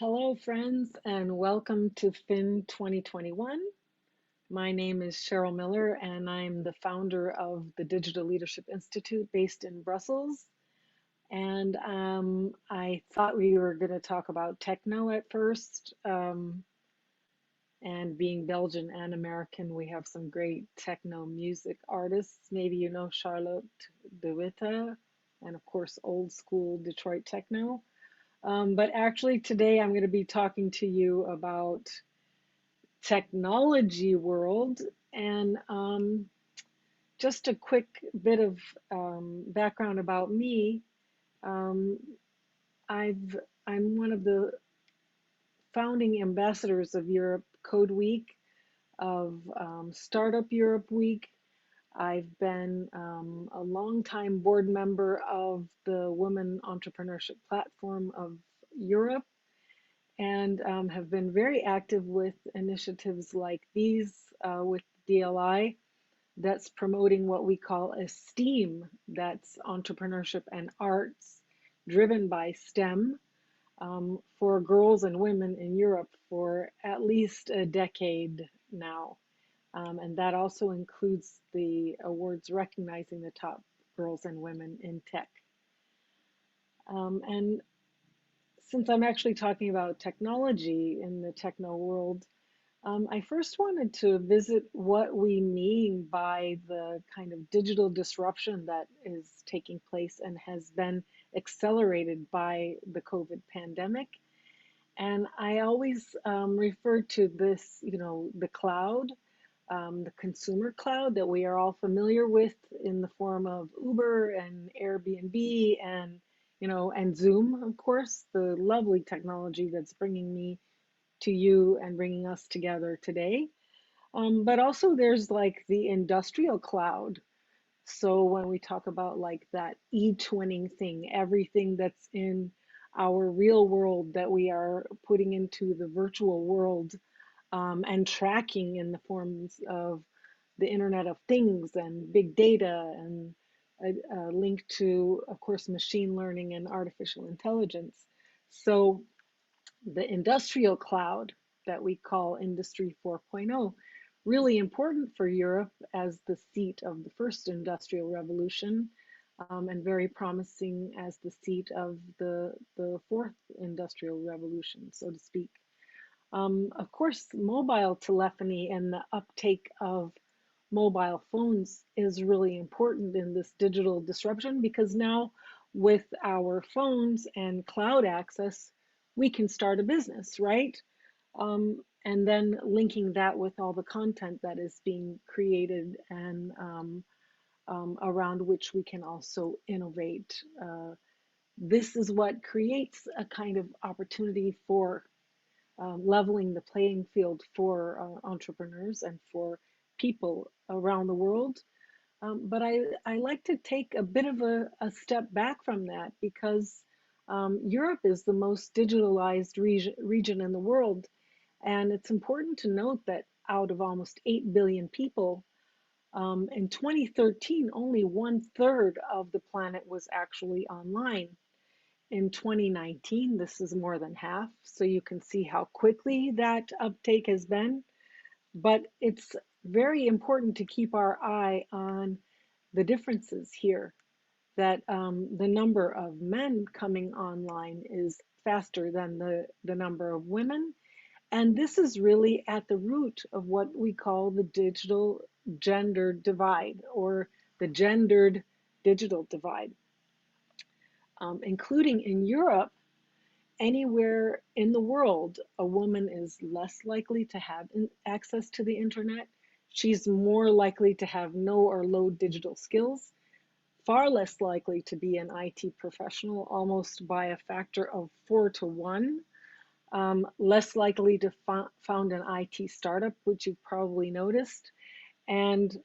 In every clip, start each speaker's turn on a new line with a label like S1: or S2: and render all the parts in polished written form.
S1: Hello, friends, and welcome to FIN2021. My name is Cheryl Miller, and I'm the founder of the Digital Leadership Institute based in Brussels. And I thought we were going to talk about techno at first. And being Belgian and American, we have some great techno music artists. Maybe you know Charlotte de Witte, and of course, old school Detroit techno. But actually, today I'm going to be talking to you about technology world and just a quick bit of background about me. Um, I've I'm one of the founding ambassadors of Europe Code Week, of Startup Europe Week. I've been a longtime board member of the Women Entrepreneurship Platform of Europe and have been very active with initiatives like these with DLI that's promoting what we call a STEAM, that's entrepreneurship and arts driven by STEM for girls and women in Europe for at least a decade now. And that also includes the awards recognizing the top girls and women in tech. And since I'm actually talking about technology in the techno world, I first wanted to visit what we mean by the kind of digital disruption that is taking place and has been accelerated by the COVID pandemic. And I always refer to this, the cloud, the consumer cloud that we are all familiar with in the form of Uber and Airbnb and Zoom, of course, the lovely technology that's bringing me to you and bringing us together today. But also there's like the industrial cloud. So when we talk about like that e-twinning thing, everything that's in our real world that we are putting into the virtual world and tracking in the forms of the Internet of Things and big data and a link to, of course, machine learning and artificial intelligence. So the industrial cloud that we call Industry 4.0, really important for Europe as the seat of the first industrial revolution, and very promising as the seat of the fourth industrial revolution, so to speak. Of course, mobile telephony and the uptake of mobile phones is really important in this digital disruption because now with our phones and cloud access, we can start a business, right? And then linking that with all the content that is being created and around which we can also innovate. This is what creates a kind of opportunity for leveling the playing field for entrepreneurs and for people around the world. But I like to take a bit of a step back from that because Europe is the most digitalized region in the world. And it's important to note that out of almost 8 billion people, in 2013, only 1/3 of the planet was actually online. In 2019, this is more than half, so you can see how quickly that uptake has been. But it's very important to keep our eye on the differences here, that the number of men coming online is faster than the number of women. And this is really at the root of what we call the digital gender divide or the gendered digital divide, including in Europe. Anywhere in the world, a woman is less likely to have access to the internet. She's more likely to have no or low digital skills, far less likely to be an IT professional, almost by a factor of 4 to 1, less likely to found an IT startup, which you've probably noticed, and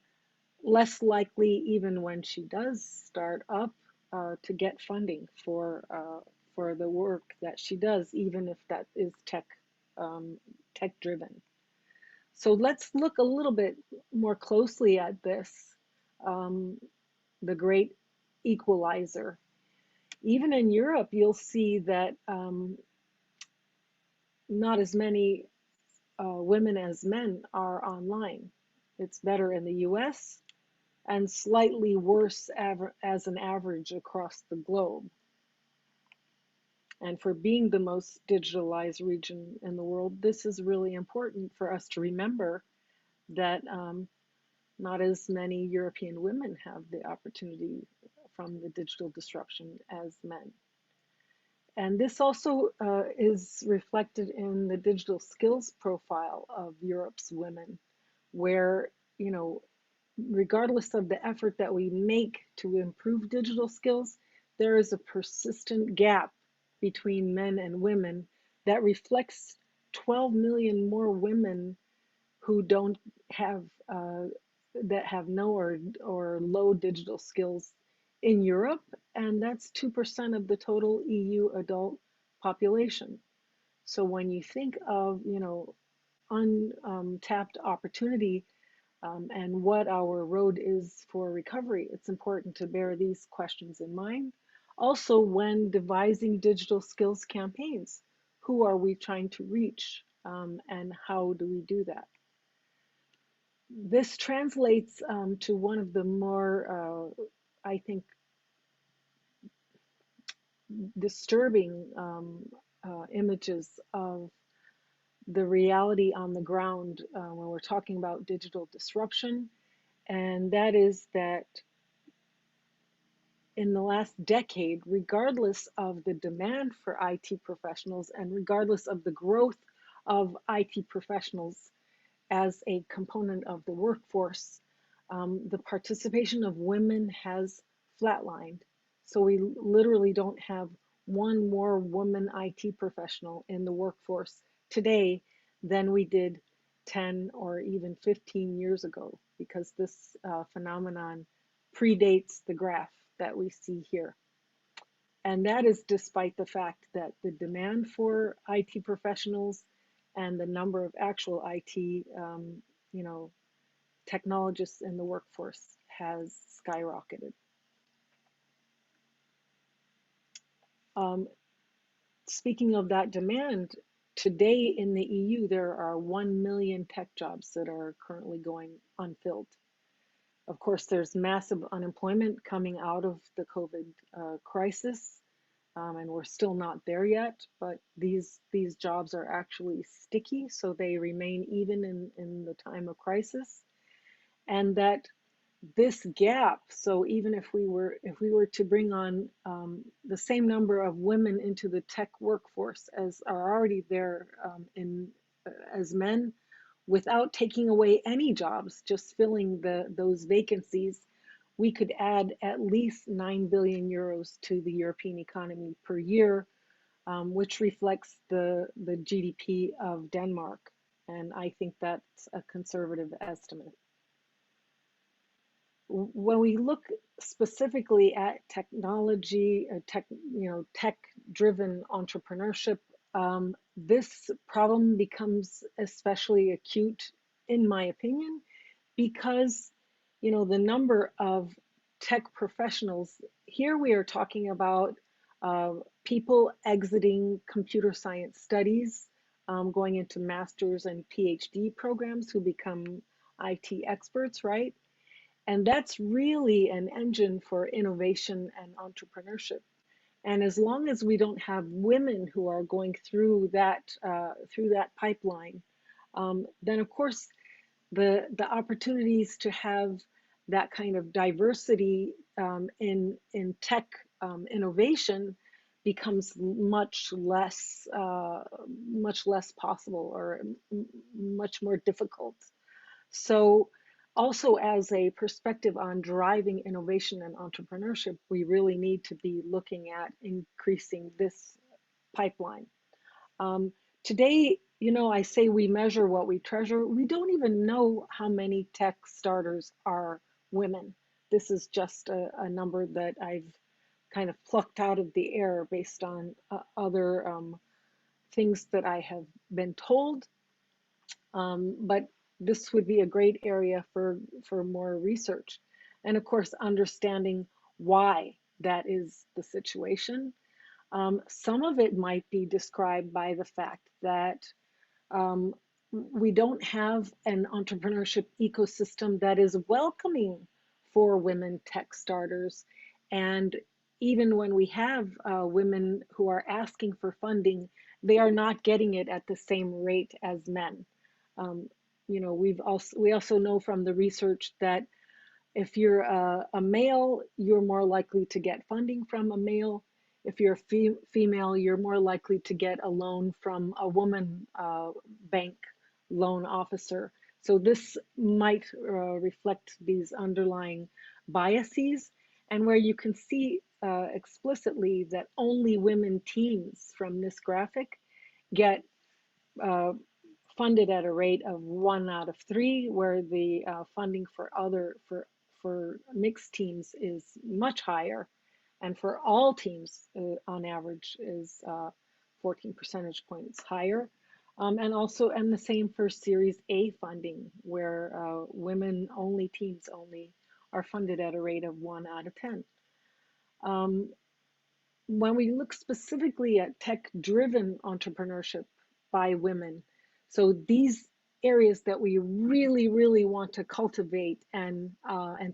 S1: less likely, even when she does start up, to get funding for the work that she does, even if that is tech driven. So let's look a little bit more closely at this, um, the great equalizer. Even in Europe, you'll see that not as many women as men are online. It's better in the US and slightly worse as an average across the globe. And for being the most digitalized region in the world, this is really important for us to remember that not as many European women have the opportunity from the digital disruption as men. And this also is reflected in the digital skills profile of Europe's women, where, you know, regardless of the effort that we make to improve digital skills, there is a persistent gap between men and women that reflects 12 million more women who don't have that have no or low digital skills in Europe, and that's 2% of the total EU adult population. So when you think of, you know, untapped opportunity and what our road is for recovery, it's important to bear these questions in mind. Also, when devising digital skills campaigns, who are we trying to reach and how do we do that? This translates to one of the more, I think, disturbing images of the reality on the ground when we're talking about digital disruption. And that is that in the last decade, regardless of the demand for IT professionals and regardless of the growth of IT professionals as a component of the workforce, the participation of women has flatlined. So we literally don't have one more woman IT professional in the workforce today than we did 10 or even 15 years ago, because this phenomenon predates the graph that we see here. And that is despite the fact that the demand for IT professionals and the number of actual IT, you know, technologists in the workforce has skyrocketed. Speaking of that demand, today in the EU, there are 1 million tech jobs that are currently going unfilled. Of course, there's massive unemployment coming out of the COVID crisis, and we're still not there yet, but these jobs are actually sticky, so they remain even in the time of crisis. And that this gap, so even if we were to bring on the same number of women into the tech workforce as are already there as men, without taking away any jobs, just filling those vacancies, we could add at least 9 billion euros to the European economy per year, which reflects the GDP of Denmark. And I think that's a conservative estimate. When we look specifically at technology, tech-driven entrepreneurship, this problem becomes especially acute, in my opinion, because, you know, the number of tech professionals here, we are talking about people exiting computer science studies, going into master's and PhD programs who become IT experts, right? And that's really an engine for innovation and entrepreneurship. And as long as we don't have women who are going through that pipeline, then of course the opportunities to have that kind of diversity in tech innovation becomes much less possible, or much more difficult. So also, as a perspective on driving innovation and entrepreneurship, we really need to be looking at increasing this pipeline. Today, you know, I say we measure what we treasure. We don't even know how many tech starters are women. This is just a number that I've kind of plucked out of the air based on other things that I have been told. But this would be a great area for more research. And of course, understanding why that is the situation. Some of it might be described by the fact that um, we don't have an entrepreneurship ecosystem that is welcoming for women tech starters. And even when we have women who are asking for funding, they are not getting it at the same rate as men. Um, we also know from the research that if you're a male, you're more likely to get funding from a male. If you're a female, you're more likely to get a loan from a woman bank loan officer. So this might reflect these underlying biases, and where you can see explicitly that only women teams from this graphic get uh, funded at a rate of 1 out of 3, where the funding for mixed teams is much higher, and for all teams on average is 14 percentage points higher. And the same for Series A funding, where women-only teams only are funded at a rate of 1 out of 10. Um, when we look specifically at tech-driven entrepreneurship by women, so these areas that we really, really want to cultivate and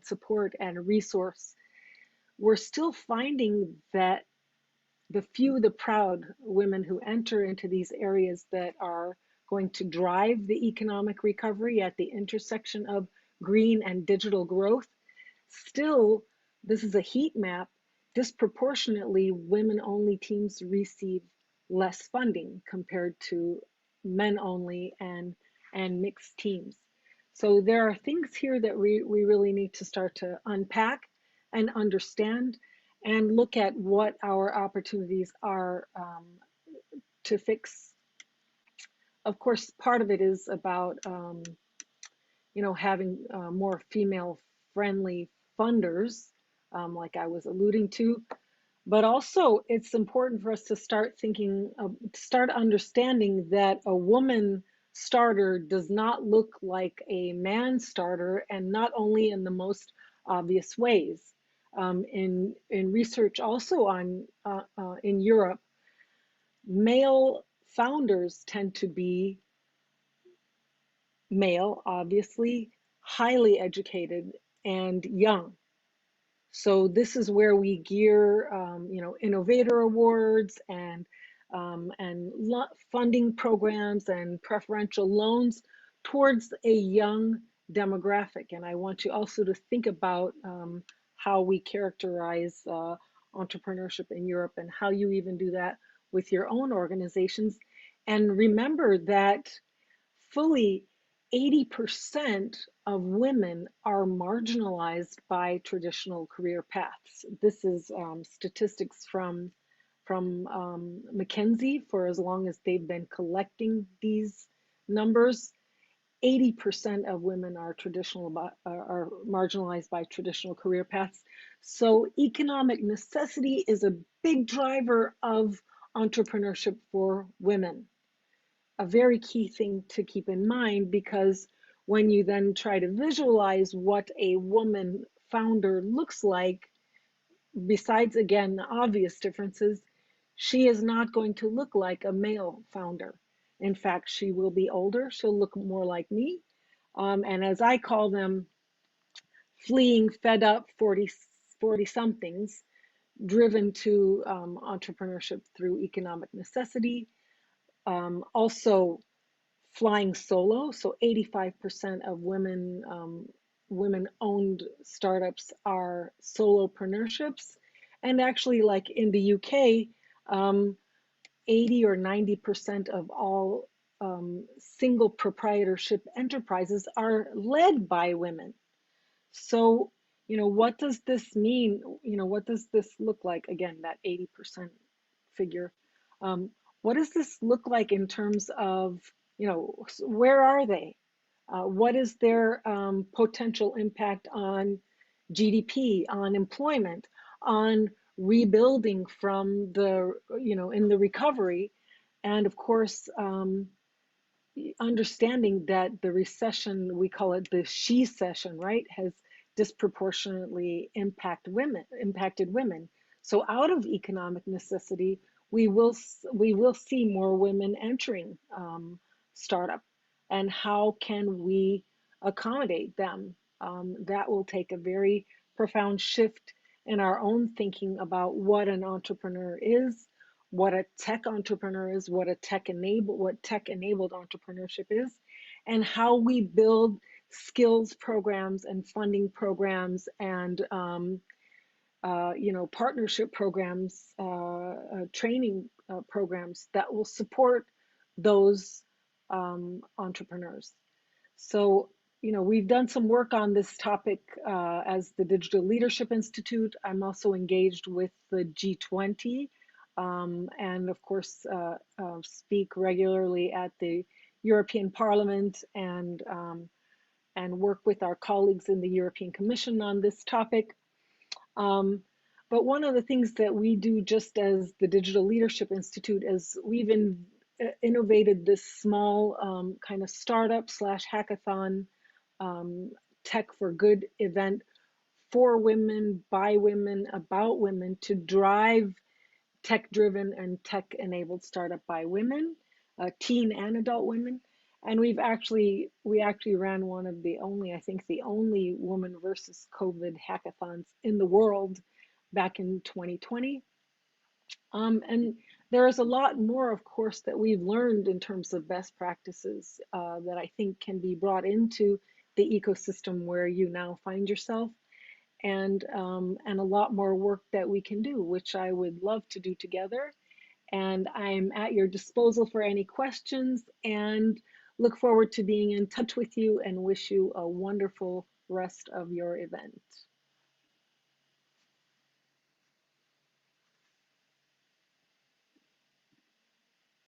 S1: support and resource, we're still finding that the few, the proud women who enter into these areas that are going to drive the economic recovery at the intersection of green and digital growth, still, this is a heat map. Disproportionately, women only teams receive less funding compared to men only and mixed teams. So there are things here that we really need to start to unpack and understand and look at what our opportunities are to fix. Of course, part of it is about having more female friendly funders, like I was alluding to. But also, it's important for us to start thinking, start understanding that a woman starter does not look like a man starter, and not only in the most obvious ways. In research also in Europe, male founders tend to be male, obviously, highly educated and young. So this is where we gear, innovator awards and funding programs and preferential loans towards a young demographic. And I want you also to think about how we characterize entrepreneurship in Europe and how you even do that with your own organizations. And remember that fully 80% of women are marginalized by traditional career paths. This is statistics from McKinsey for as long as they've been collecting these numbers. 80% of women are marginalized by traditional career paths. So economic necessity is a big driver of entrepreneurship for women. A very key thing to keep in mind, because when you then try to visualize what a woman founder looks like, besides again the obvious differences, she is not going to look like a male founder. In fact, she will be older, she'll look more like me. And as I call them, fleeing fed up 40 somethings driven to entrepreneurship through economic necessity. Also flying solo. So 85% of women-owned startups are solopreneurship. And actually, like in the UK, 80 or 90% of all single proprietorship enterprises are led by women. So, what does this mean? What does this look like? Again, that 80% figure. Um, what does this look like in terms of, where are they? What is their potential impact on GDP, on employment, on rebuilding from in the recovery? And of course, understanding that the recession, we call it the she-cession, right, has disproportionately impacted women. So out of economic necessity, we will see more women entering startup, and how can we accommodate them? That will take a very profound shift in our own thinking about what an entrepreneur is, what a tech entrepreneur is, what tech enabled entrepreneurship is, and how we build skills programs and funding programs and partnership programs, training programs that will support those entrepreneurs. So, we've done some work on this topic as the Digital Leadership Institute. I'm also engaged with the G20, and of course, speak regularly at the European Parliament, and work with our colleagues in the European Commission on this topic. But one of the things that we do, just as the Digital Leadership Institute, is we've innovated this small kind of startup slash hackathon, tech for good event for women, by women, about women, to drive tech driven and tech enabled startup by women, teen and adult women. And we actually ran one of the only, I think the only woman versus COVID hackathons in the world back in 2020. And there is a lot more, of course, that we've learned in terms of best practices that I think can be brought into the ecosystem where you now find yourself, and a lot more work that we can do, which I would love to do together. And I'm at your disposal for any questions, and look forward to being in touch with you, and wish you a wonderful rest of your event.